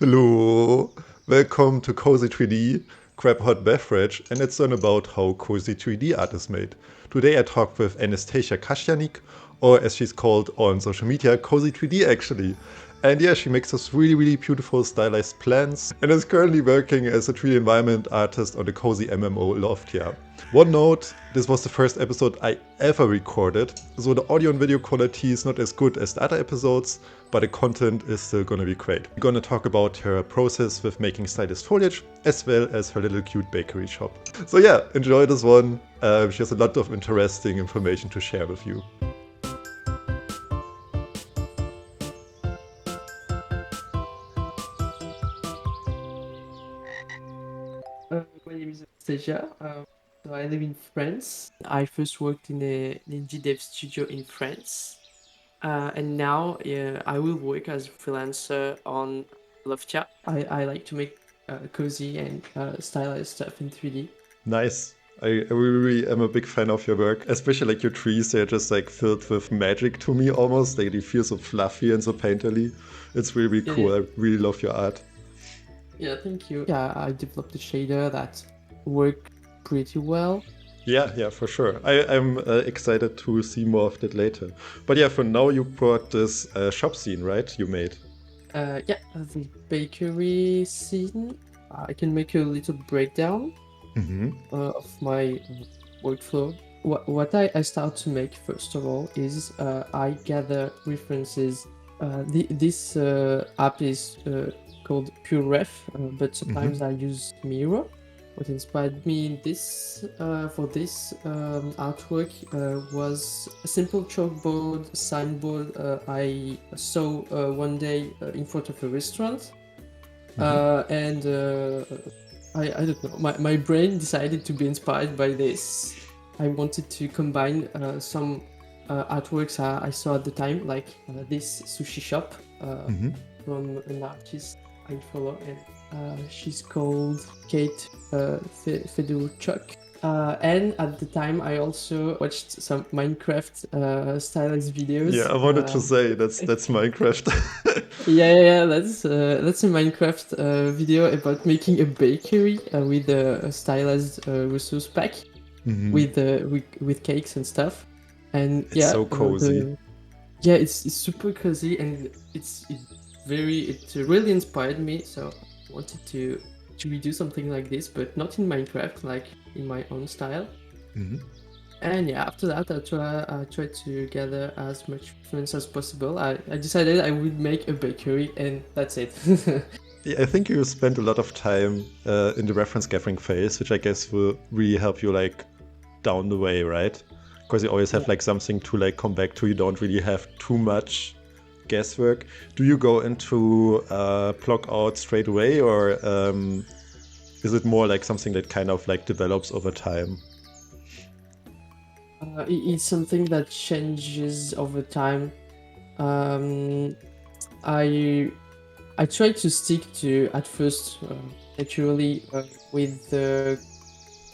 Hello, welcome to Cozy3D, grab a hot beverage, and let's learn about how Cozy3D art is made. Today I talk with Anastasia Kasyanik, or as she's called on social media, Cozy3D actually. And yeah, she makes us really beautiful stylized plants and is currently working as a 3D environment artist on the Cozy MMO Loft, yeah. One note, this was the first episode I ever recorded, so the audio and video quality is not as good as the other episodes, but the content is still gonna be great. We're gonna talk about her process with making stylized foliage, as well as her little cute bakery shop. So yeah, enjoy this one. She has a lot of interesting information to share with you. My name is Anastasia. So I live in France. I first worked in an indie dev studio in France. And now I will work as a freelancer on Loftia. I like to make cozy and stylized stuff in 3D. Nice. I really am a big fan of your work, especially like your trees. They're just like filled with magic to me almost. Like they feel so fluffy and so painterly. It's really Yeah, cool. I really love your art. yeah, thank you. Yeah, I developed a shader that worked pretty well. Yeah, for sure. I'm excited to see more of that later. But yeah, for now, you brought this shop scene, right? You made. Yeah, the bakery scene. I can make a little breakdown of my workflow. What I start to make first of all is I gather references. This app is called PureRef, but sometimes I use Miro. What inspired me in this for this artwork was a simple chalkboard signboard I saw one day in front of a restaurant, and I don't know. My brain decided to be inspired by this. I wanted to combine some artworks I saw at the time, like this sushi shop from an artist I follow, and she's called Kate Feduchuk. And at the time, I also watched some Minecraft stylized Yeah, videos. I wanted to say that's Minecraft. Yeah. That's a Minecraft video about making a bakery with a stylized resource pack with cakes and stuff. And It's yeah, so cozy. it's super cozy and it really inspired me. So I wanted to redo something like this, but not in Minecraft, like in my own style. And yeah, after that, I tried to gather as much influence as possible. I decided I would make a bakery, and that's it. Yeah, I think you spent a lot of time in the reference gathering phase, which I guess will really help you like down the way, right? Because you always have Yeah. like something to like come back to. You don't really have too much guesswork. Do you go into block out straight away, or is it more like something that kind of like develops over time? It's something that changes over time. Um, I I try to stick to at first naturally with the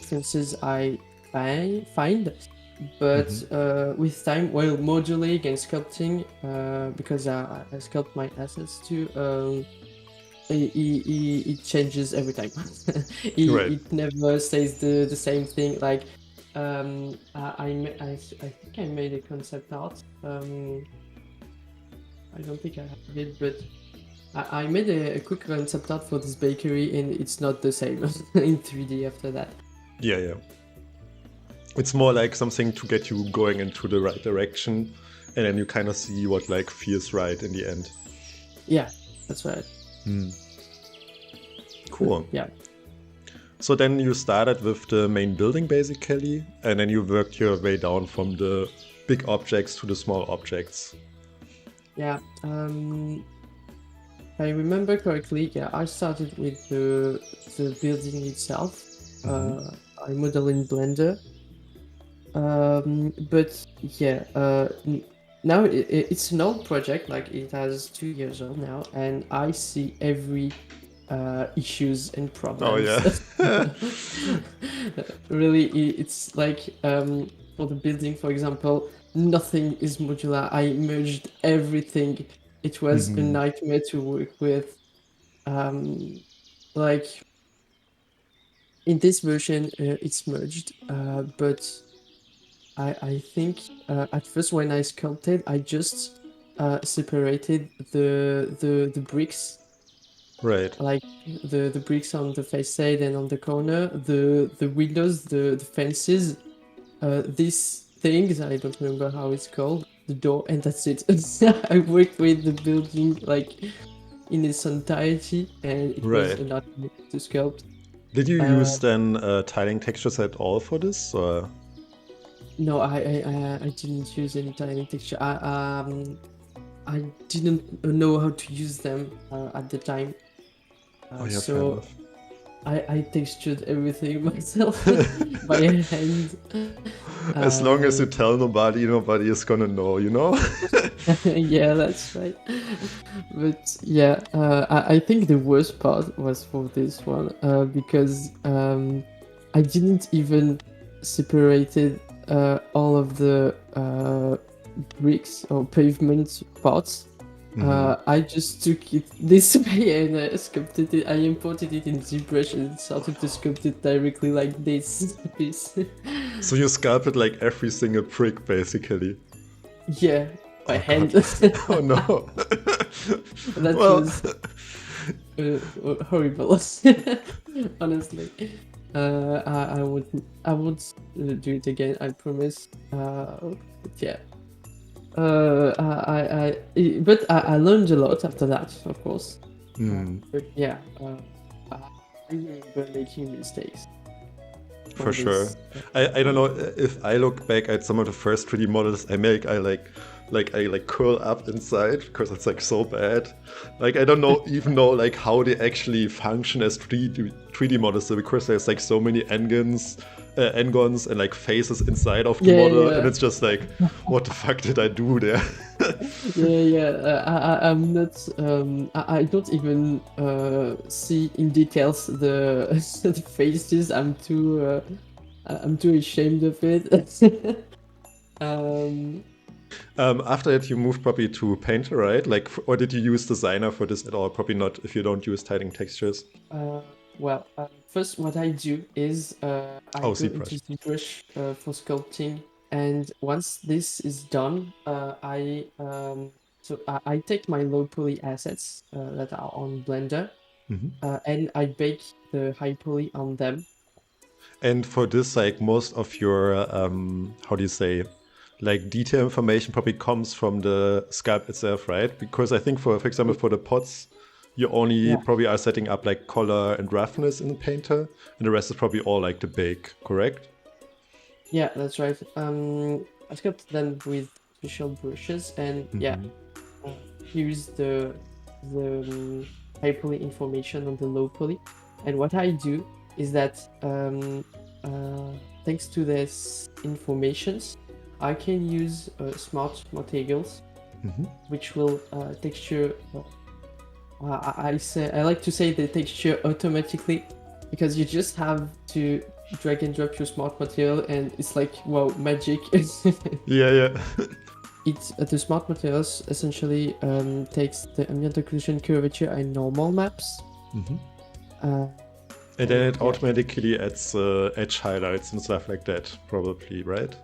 references I find, but with time, while modeling and sculpting, because I sculpt my assets too, it changes every time. Right. It never stays the same thing. Like I think I made a concept art. I don't think I have it, but I made a quick concept art for this bakery, and it's not the same in 3D after that. Yeah. It's more like something to get you going into the right direction, and then you kind of see what like feels right in the end. Yeah, that's right. Cool. Yeah. So then you started with the main building basically, and then you worked your way down from the big objects to the small objects. Yeah. If I remember correctly, yeah, I started with the building itself. I model in Blender. But yeah, now it's an old project, like it has 2 years old now, and I see every issues and Oh problems. yeah. Really, it's like for the building, for example, nothing is modular. I merged everything. It was a nightmare to work with. like in this version, it's merged, but I think at first when I sculpted, I just separated the bricks, Right. like the bricks on the facade and on the corner, the windows, the fences, these things, I don't remember how it's called, the door, and that's it. I worked with the building like in its entirety, and it was Right. a lot to sculpt. Did you Uh, use then tiling textures at all for this? Or? no, I didn't use any tiling texture. I didn't know how to use them at the time, Oh yeah, fair so enough. I textured everything myself by hand. As long as Uh, you tell nobody, nobody is gonna know, you know? yeah, that's right. But yeah, I think the worst part was for this one because I didn't even separated all of the bricks or pavement parts. Mhm. I just took it this way and I sculpted it. I imported it in ZBrush and started to sculpt it directly like this piece. So you sculpted like every single brick, basically. Yeah, by Oh god. hand. Oh no. That Well, was horrible. Honestly, I would do it again. I promise. But yeah. But I learned a lot after that, of course. But yeah, I remember making mistakes for for sure. this. I don't know if I look back at some of the first 3D models I make, I curl up inside because it's like so bad. Like I don't know even know like how they actually function as 3D models because there's like so many n-gons and like faces inside of the Yeah, model, and yeah. it's just like, what the fuck did I do there? Yeah. I'm not. I don't even see in details the the faces. I'm too ashamed of it. um. After that, you moved probably to Painter, right? Like, or did you use Designer for this at all? Probably not if you don't use tiling textures. Well, first, what I do is I Oh, go into ZBrush. ZBrush for sculpting, and once this is done, I take my low poly assets that are on Blender, and I bake the high poly on them. And for this, like most of your, how do you say, like detail information probably comes from the sculpt itself, right? Because I think for example, for the pots, you only Yeah, probably are setting up like color and roughness in the painter, and the rest is probably all like the bake, correct? yeah, that's right. I sculpt them with special brushes, and yeah, here's the high poly information on the low poly. And what I do is that thanks to this informations, I can use smart materials, which will texture. I like to say the texture automatically, because you just have to drag and drop your smart material, and it's like wow, magic. Yeah, yeah. It's the smart materials essentially takes the ambient occlusion, curvature, and normal maps. Uh, And then and it yeah, automatically adds edge highlights and stuff like that, probably, right?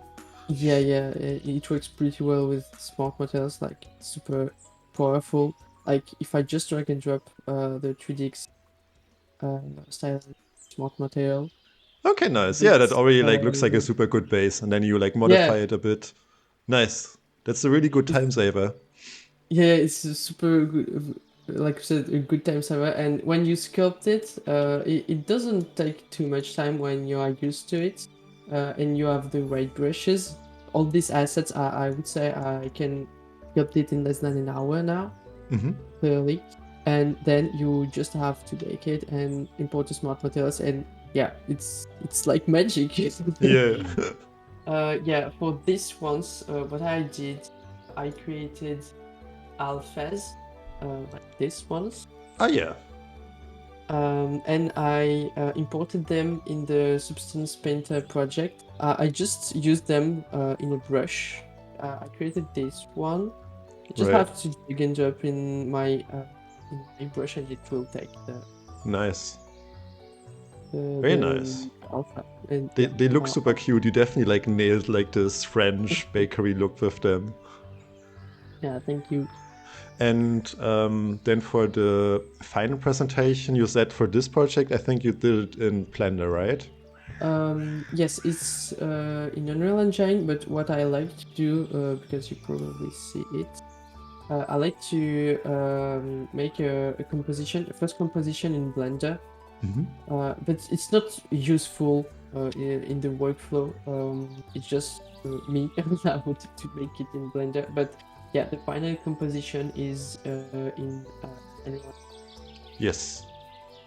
yeah, it works pretty well with smart materials, like super powerful. Like if I just drag and drop the 3DX style smart material, Okay, nice. Yeah, that this already like looks like a super good base, and then you like yeah, modify it a bit. Nice. That's a really good time saver. yeah, it's a super good, like I said, a good time saver. And when you sculpt it, it doesn't take too much time when you are used to it, and you have the right brushes. All these assets, I would say I can sculpt it in less than an hour now, clearly. And then you just have to bake it and import the smart materials, and yeah, it's like magic. Yeah. Yeah, for this ones, what I did, I created alphas, like this ones, Ah, yeah. and I imported them in the Substance Painter project. I just used them in a brush. I created this one. I just Right. have to drag and drop in my in my brush, and it will take Nice. the, Very nice. the alpha. And They, yeah, they look super cute. You definitely like nailed like this French bakery look with them. yeah, thank you. And then for the final presentation, you said for this project, I think you did it in Blender, right? Yes, it's in Unreal Engine, but what I like to do, because you probably see it, I like to make a composition, a first composition in Blender, but it's not useful in the workflow. It's just me. I wanted to make it in Blender, but yeah, the final composition is in Unreal. Yes.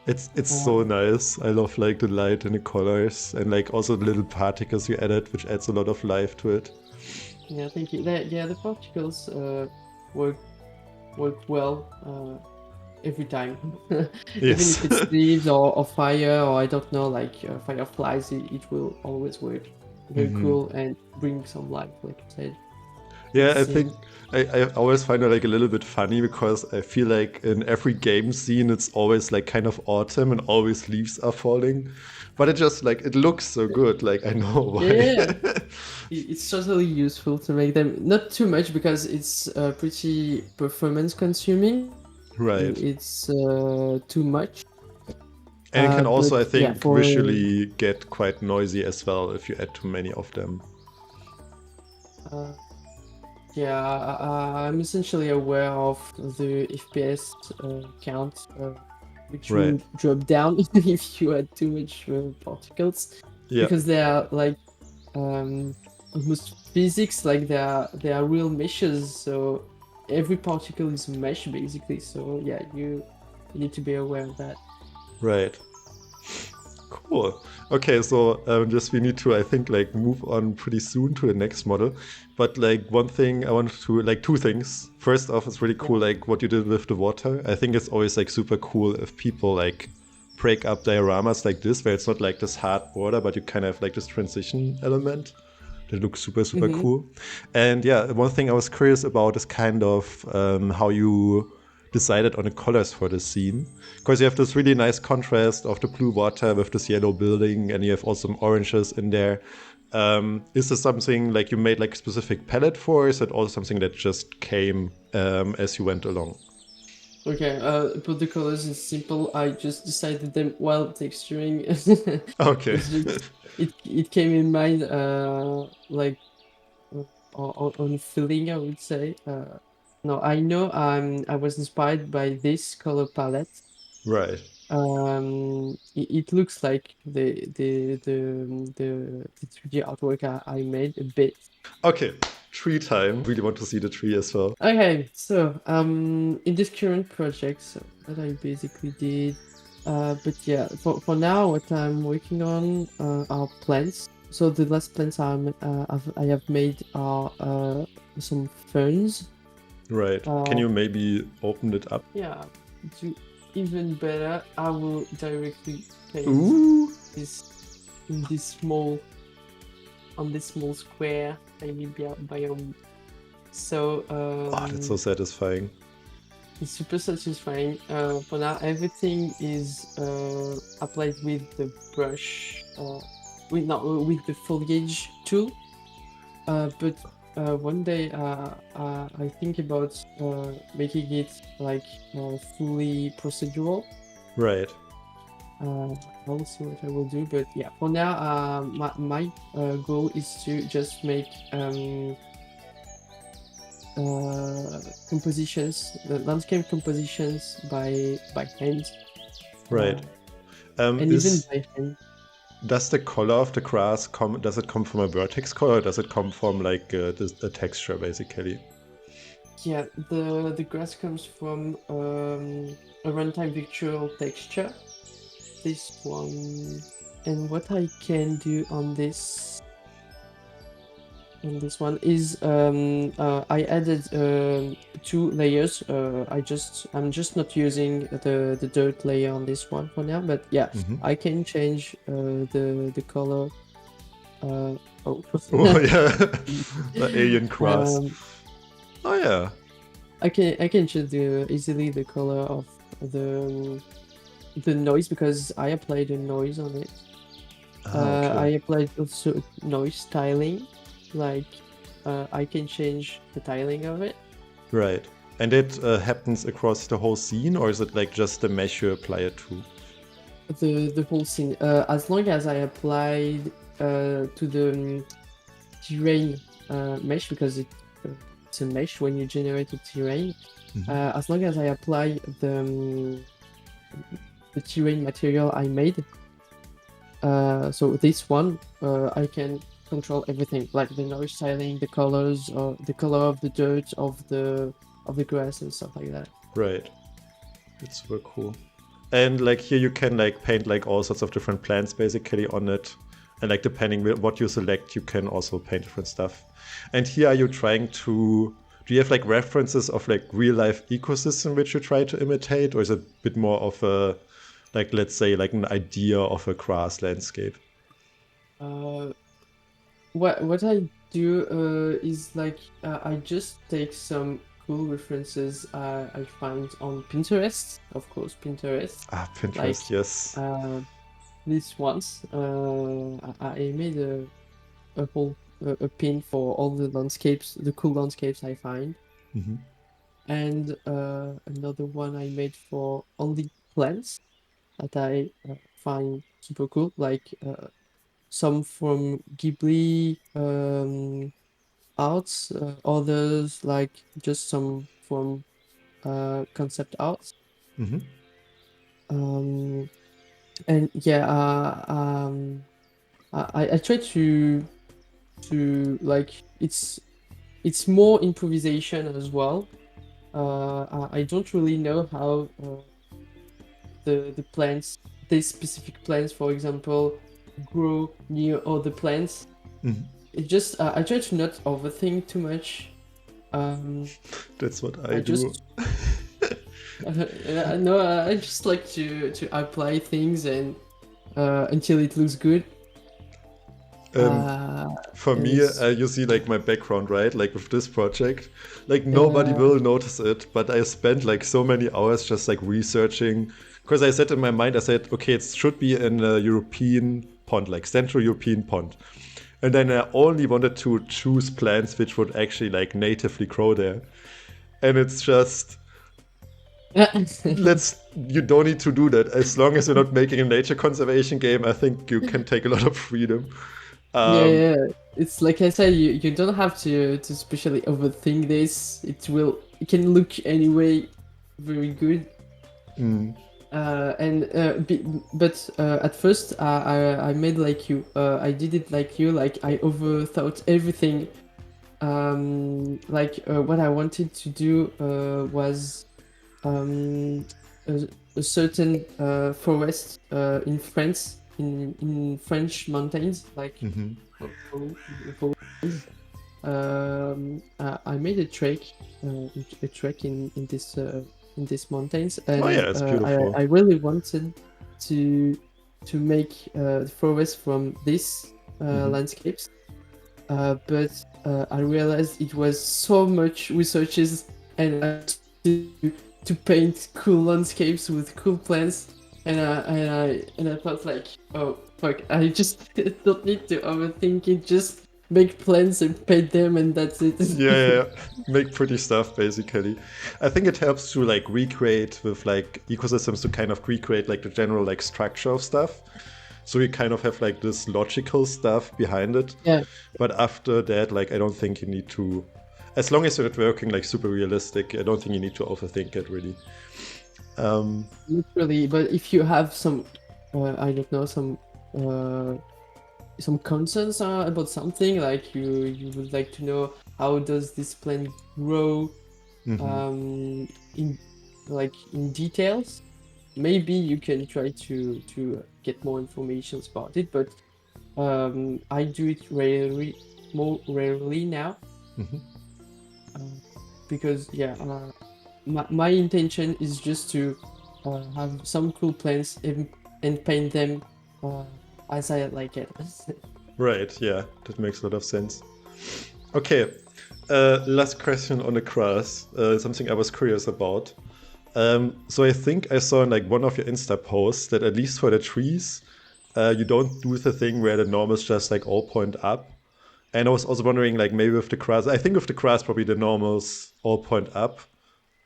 It's so nice. I love like the light and the colors and like also the little particles you added, which adds a lot of life to it. Yeah, thank you. The particles work well every time. Even Yes. if it's leaves or fire, or I don't know, like fireflies, it will always work very cool and bring some life, like I said. Yeah, I It's think I always find it like a little bit funny because I feel like in every game scene it's always like kind of autumn and always leaves are falling. But it just like it looks so good, like I know why. yeah, it's totally useful to make them not too much because it's pretty performance consuming. Right. It's too much. And it can But also, I yeah, think, for visually get quite noisy as well if you add too many of them. uh, yeah, I'm essentially aware of the FPS count, which will Right. drop down if you add too much particles, Yeah. because they are like almost physics, like they are real meshes. So every particle is a mesh basically. So yeah, you need to be aware of that. Right. Cool. Okay, so just we need to, I think, like move on pretty soon to the next model. But like one thing I wanted to, like two things. First off, it's really cool, like what you did with the water. I think it's always like super cool if people like break up dioramas like this, where it's not like this hard border, but you kind of have like this transition element. That looks super, super cool. And yeah, one thing I was curious about is kind of how you decided on the colors for the scene. Because you have this really nice contrast of the blue water with this yellow building, and you have also some oranges in there. Is this something like you made like a specific palette for, or is it also something that just came as you went along? Okay, but the colors is simple. I just decided them while texturing. Okay. It's just it came in mind like on feeling, I would say. No, I know I was inspired by this color palette. Right. It looks like the 3D artwork I made a bit. Okay. Tree time. Really want to see the tree as well. Okay, so in this current project, so what I basically did, but yeah, for now, what I'm working on are plants. So the last plants I have made are some ferns. Right. Can you maybe open it up? Yeah, to even better, I will directly place Ooh. this in this small on this small square tiny biome. So Oh, that's so satisfying. it's super satisfying. For now, everything is applied with the brush, with the foliage tool. But one day, I think about making it like fully procedural. Right. I'll see what I will do. But yeah, for now, my goal is to just make compositions, the landscape compositions by hand. Right. And even by hand. Does the color of the grass does it come from a vertex color, or does it come from like a texture basically? Yeah, the grass comes from a runtime virtual texture. This one, and what I can do on this one is I added 2 layers. I'm just not using the dirt layer on this one for now, but yeah, I can change the color. Oh, Oh yeah, the alien grass. Oh yeah. I can choose easily the color of the noise because I applied a noise on it. I Okay. applied also noise tiling, like I can change the tiling of it. Right. And it happens across the whole scene, or is it like just the mesh you apply it to? The whole scene. As long as I applied to the terrain mesh because it's a mesh when you generate a terrain. As long as I apply the terrain material I made, so this one I can control everything like the noise styling, the colors, or the color of the dirt of the grass and stuff like that. Right. It's super cool. And like here you can like paint like all sorts of different plants basically on it. And like depending what you select, you can also paint different stuff. And here are you trying to, do you have like references of like real life ecosystem which you try to imitate? Or is it a bit more of a, like let's say like an idea of a grass landscape? Uh, what I do is like I just take some cool references I find on Pinterest, of course, Pinterest. Ah, Like Pinterest, yes. this once, I made a whole a pin for all the landscapes, the cool landscapes I find, and another one I made for only plants that I find super cool, like some from Ghibli arts, others like just some from concept arts. Um, and yeah, I try to like it's more improvisation as well. I don't really know how the plants, these specific plants, for example, grow near other plants. It just I try to not overthink too much. That's what I I do. just no, I just like to apply things and until it looks good. For And me, it's you see like my background, right? Like with this project, like nobody uh, will notice it, but I spent like so many hours just like researching because I said in my mind, I said, okay, it should be in a European pond, like Central European pond. And then I only wanted to choose plants which would actually like natively grow there. And it's just, you don't need to do that. As long as you're not making a nature conservation game, I think you can take a lot of freedom. yeah, Um, yeah. It's like I said, you don't have to especially overthink this. It can look anyway very good. But at first I made like you. I did it like you. Like I overthought everything. What I wanted to do was um, a, a certain forest in France, in French mountains, like Vosges. I made a trek in these mountains, oh and yeah, it's beautiful. I really wanted to to make the forest from these landscapes, but I realized it was so much researches and I had to paint cool landscapes with cool plants, and I felt like, oh fuck, I just don't need to overthink it. Just make plants and paint them, and that's it. Yeah, make pretty stuff basically. I think it helps to like recreate with like ecosystems to kind of recreate like the general like structure of stuff. So you kind of have like this logical stuff behind it. Yeah, But after that, like I don't think you need to, as long as you're not working like super realistic, I don't think you need to overthink it really. literally. But if you have some, I don't know, some concerns about something, like you would like to know how does this plant grow in in details, maybe you can try to get more information about it, but I do it more rarely now, because yeah, my intention is just to have some cool plants and paint them uh, as I like it. Right, yeah, that makes a lot of sense. Okay, Last question on the grass, something I was curious about. So I think I saw in like one of your Insta posts that at least for the trees, you don't do the thing where the normals just like all point up. And I was also wondering, like maybe with the grass, I think with the grass probably the normals all point up.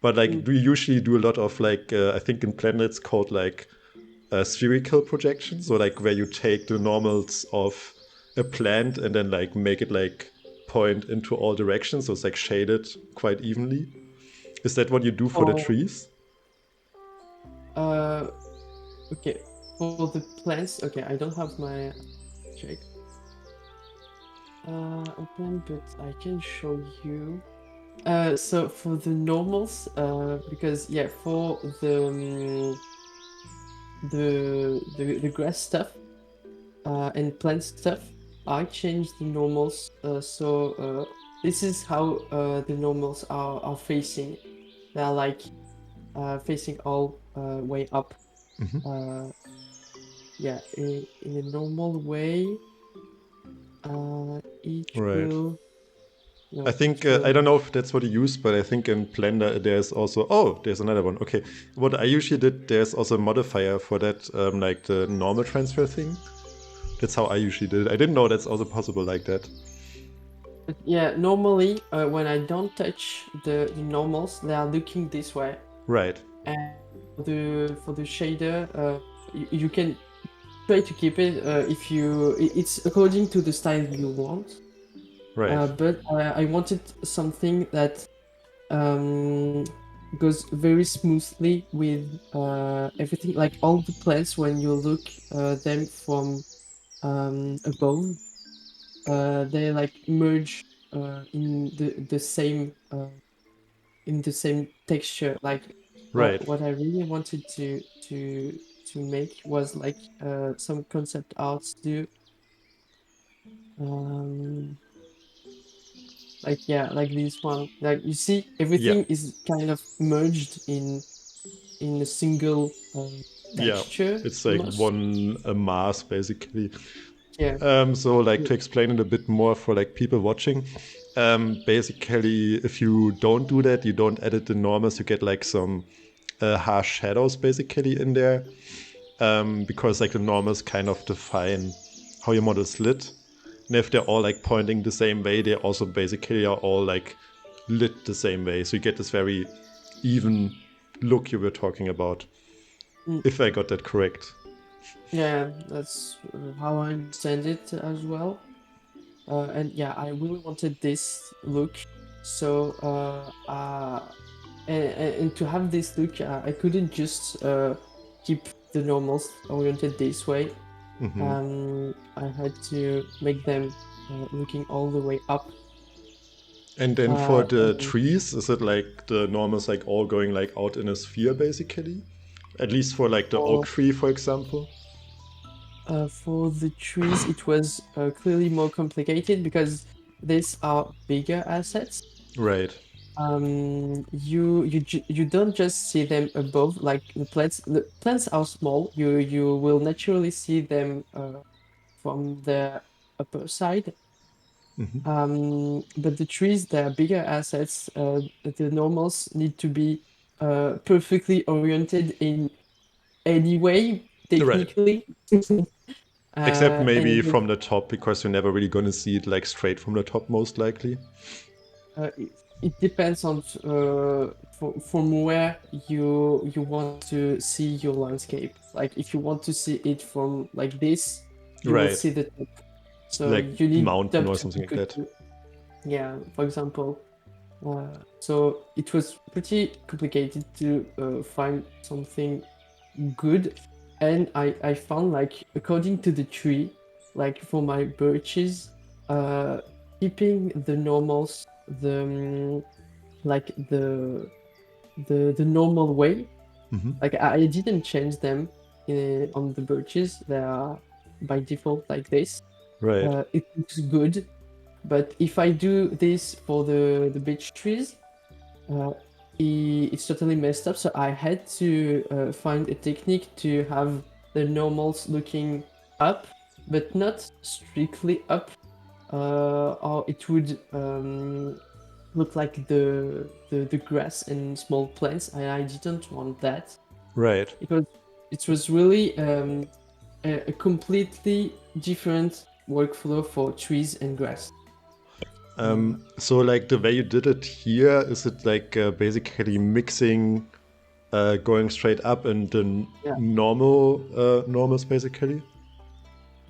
But like, Mm. do you usually do a lot of like, I think in Blender it's called like spherical projections, or like where you take the normals of a plant and then like make it like point into all directions, so it's like shaded quite evenly. Is that what you do for the For trees? uh, okay, for the plants, okay, I don't have my check open, but I can show you. So for the normals, because yeah, for the grass stuff and plant stuff, I changed the normals. This is how the normals are facing. They are like facing all way up. Uh, yeah, in a normal way, it Right. will I no, it think I will. don't know if that's what you use, but I think in Blender there's also there's another one. Okay, what I usually did, there's also a modifier for that, like the normal transfer thing. That's how I usually did it. I didn't know that's also possible like that. But yeah, normally when I don't touch the normals, they are looking this way. Right. And for the shader, you can try to keep it if it's according to the style you want. Right. But I wanted something that um, goes very smoothly with everything. Like all the plants, when you look them from above, they like merge in the same texture. Like Right. what I really wanted to make was like some concept arts do. Um, like yeah, like this one. Like you see, Yeah. everything is kind of merged in a single Yeah. texture It's like almost. one a mass basically. Yeah. So like Yeah. to explain it a bit more for like people watching, basically if you don't do that, you don't edit the normals, you get like some harsh shadows basically in there, because like the normals kind of define how your model is lit. And if they're all like pointing the same way, they also basically are all like lit the same way. So you get this very even look you were talking about, Mm. if I got that correct. Yeah, that's how I understand it as well. And yeah, I really wanted this look. So and to have this look, I couldn't just keep the normals oriented this way. I had to make them looking all the way up. And then for the And trees, is it like the normals like all going like out in a sphere basically? At least for like the oak for tree, for example. for the trees, it was clearly more complicated because these are bigger assets. Right. You don't just see them above, like the plants are small. You will naturally see them from the upper side. But the trees, they're bigger assets. The normals need to be perfectly oriented in any way, Right. technically. Except maybe And from the top, because you're never really gonna see it like straight from the top, most likely. it depends on from where you want to see your landscape. Like if you want to see it from like this, you will Right. see the top. So Like you need mountain top or to be something like good that. to, yeah, for example. So it was pretty complicated to find something good, and I found like according to the tree, like for my birches, uh, keeping the normals, like the normal way. Like I didn't change them on the birches. They are by default like this. Right. It looks good, but if I do this for the beech trees, uh, it's totally messed up. So I had to find a technique to have the normals looking up, but not strictly up, or it would look like the grass and small plants, and I didn't want that. Right. It was really a completely different workflow for trees and grass. So like the way you did it here, is it like basically mixing, going straight up and then Yeah. normals basically?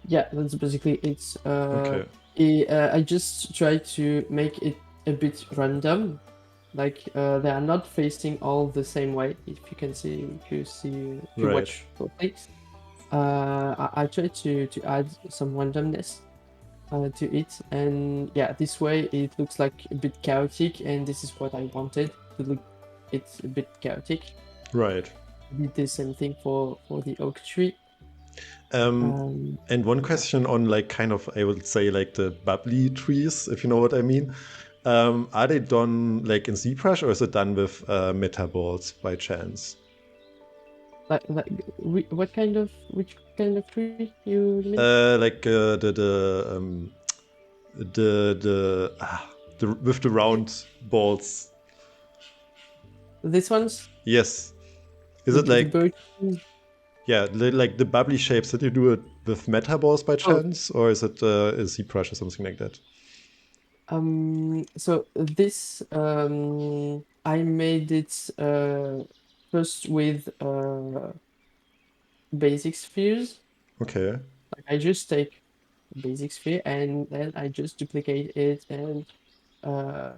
Yeah, that's basically it. Okay. I just try to make it a bit random. Like they are not facing all the same way. If you Right. watch closely, I try to add some randomness to it, and yeah, this way it looks like a bit chaotic, and this is what I wanted to look. It's a bit chaotic. Right. I did the same thing for the oak tree. And one question on like kind of, I would say like the bubbly trees, if you know what I mean. Are they done like in ZBrush, or is it done with metaballs by chance? Which kind of tree you mean? Like the with the round balls. This one's Yes. Is it the like, birch. yeah, like the bubbly shapes that you do it with metaballs by Oh, chance, or is it a ZBrush or something like that? so this I made it first with basic spheres. Okay. Like I just take a basic sphere and then I just duplicate it and uh,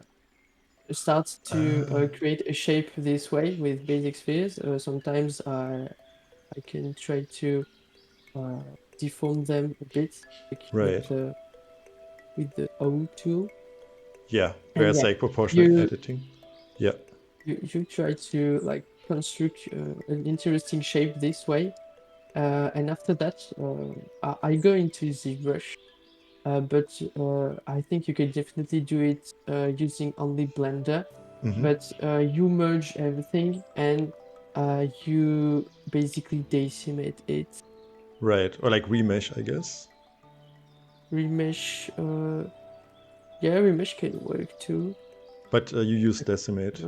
start to create a shape this way with basic spheres. Sometimes I can try to uh, deform them a bit, like Right. with the O tool. Yeah. And Whereas yeah, like proportional you editing. Yeah. you try to like construct an interesting shape this way, and after that, I go into the brush. But I think you can definitely do it using only Blender. But you merge everything and you basically decimate it. Right. Or like remesh, I guess. Remesh, yeah, remesh can work too. But you use decimate.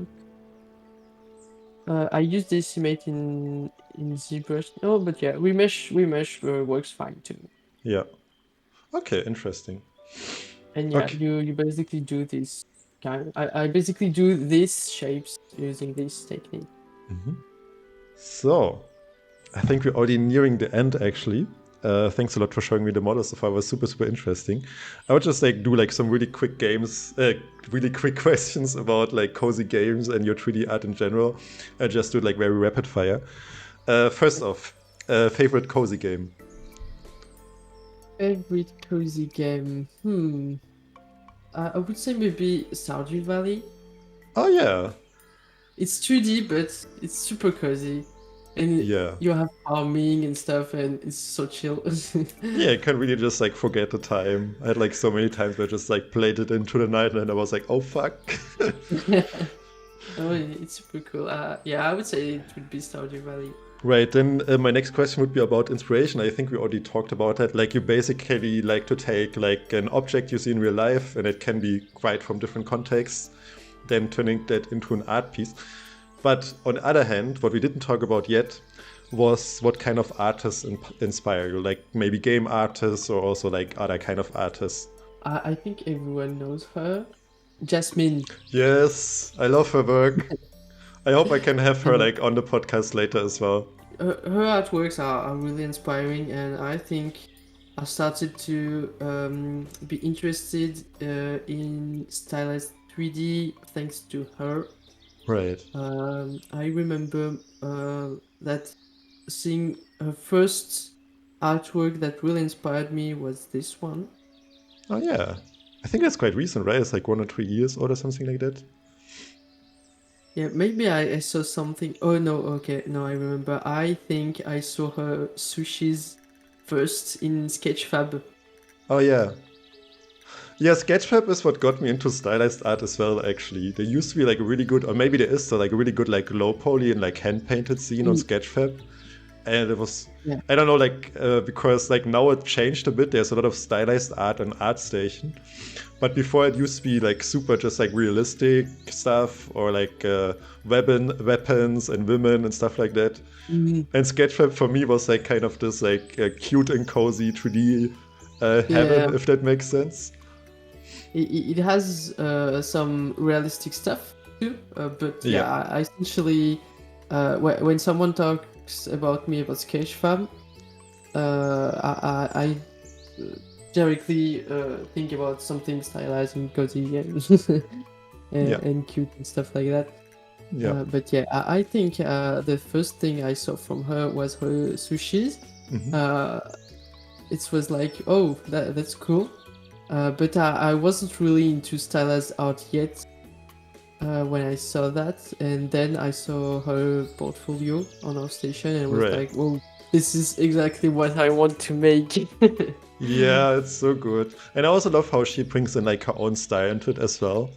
I use decimate in ZBrush. No, but yeah, remesh works fine too. Yeah. Okay, interesting. And yeah, Okay. you basically do this kind. I basically do these shapes using this technique. So, I think we're already nearing the end actually. Thanks a lot for showing me the models so far. It was super, super interesting. I would just like do like some really quick games, really quick questions about like cozy games and your 3D art in general. I just do it like very rapid fire. First off, favorite cozy game? Favorite cozy game? I would say maybe Stardew Valley. Oh yeah. It's 2D, but it's super cozy. And Yeah. you have farming and stuff, and it's so chill. Yeah, I can really just like forget the time. I had like so many times where I just like played it into the night and I was like, oh fuck. Oh, it's super cool. Yeah, I would say it would be Stardew Valley. Right, then my next question would be about inspiration. I think we already talked about that. Like you basically like to take like an object you see in real life, and it can be quite from different contexts, then turning that into an art piece. But on the other hand, what we didn't talk about yet was what kind of artists inspire you, like maybe game artists or also like other kind of artists. I think everyone knows her. Jasmine. Yes, I love her work. I hope I can have her like on the podcast later as well. Her artworks are really inspiring, and I think I started to be interested in stylized 3D thanks to her. Right. I remember that seeing her first artwork that really inspired me was this one. Oh yeah. I think that's quite recent, right? It's like 1 or 2 years old or something like that. Yeah, maybe I saw something. Oh no, okay, no, I remember. I think I saw her sushis first in Sketchfab. Oh yeah. Yeah, Sketchfab is what got me into stylized art as well, actually. There used to be like a really good, or maybe there is still like a really good like low poly and like hand painted scene on Mm. Sketchfab. And it was, Yeah. I don't know, like, because like now it changed a bit. There's a lot of stylized art on ArtStation. But before it used to be like super just like realistic stuff or like weapons and women and stuff like that. Mhm. And Sketchfab for me was like kind of this like cute and cozy 3D Yeah. heaven, if that makes sense. It has some realistic stuff too, but Yeah. yeah, I essentially, when someone talks about me about Sketchfab, I directly think about something stylized and cozy and, Yeah. and cute and stuff like that. Yeah. But yeah, I think the first thing I saw from her was her sushis. Mhm. It was like, oh, that's cool. But I wasn't really into stylized art yet when I saw that, and then I saw her portfolio on our station, and was Right. like, whoa, this is exactly what I want to make. Yeah, it's so good. And I also love how she brings in like her own style into it as well.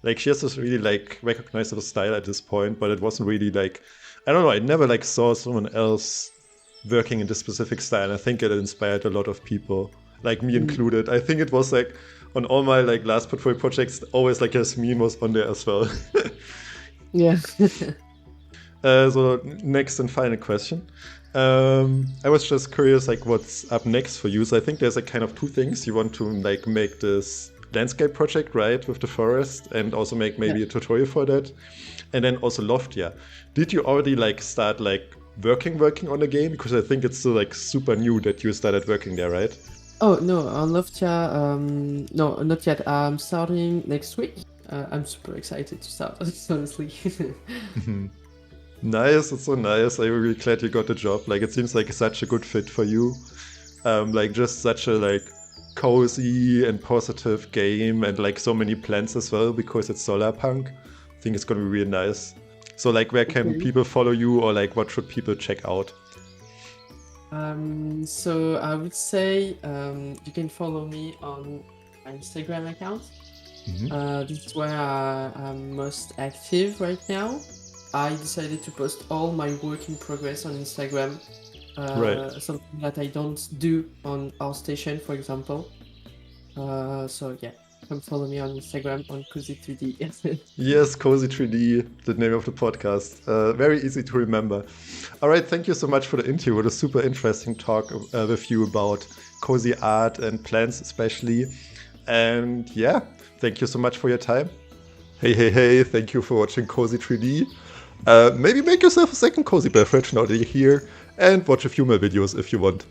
Like she has this really like recognizable style at this point, but it wasn't really like, I don't know, I never like saw someone else working in this specific style. I think it inspired a lot of people, like me Mm, included. I think it was like on all my like last portfolio projects, always like Yasmin was on there as well. yeah. So next and final question. I was just curious, like, what's up next for you? So I think there's like kind of two things. You want to like make this landscape project, right, with the forest, and also make Yeah. maybe a tutorial for that, and then also Loftia. Did you already like start like working on the game? Because I think it's still like super new that you started working there, right? Oh no, on Loftia, no, not yet. I'm starting next week. I'm super excited to start, honestly. Nice, it's so nice. I'm really glad you got the job. Like it seems like such a good fit for you. Like just such a like cozy and positive game and like so many plans as well because it's solar punk. I think it's gonna be really nice. So like where can Okay. people follow you or like what should people check out? So I would say you can follow me on my Instagram account. This is where I'm most active right now. I decided to post all my work in progress on Instagram, Right. something that I don't do on our station, for example. So yeah, come follow me on Instagram on Cozy3D. Yes, Cozy3D, the name of the podcast. Very easy to remember. All right, thank you so much for the interview. It was a super interesting talk with you about cozy art and plants, especially. And yeah, thank you so much for your time. Hey, hey, hey, thank you for watching Cozy3D. Maybe make yourself a second Cozy beverage now that you're here and watch a few more videos if you want.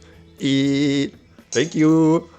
Thank you.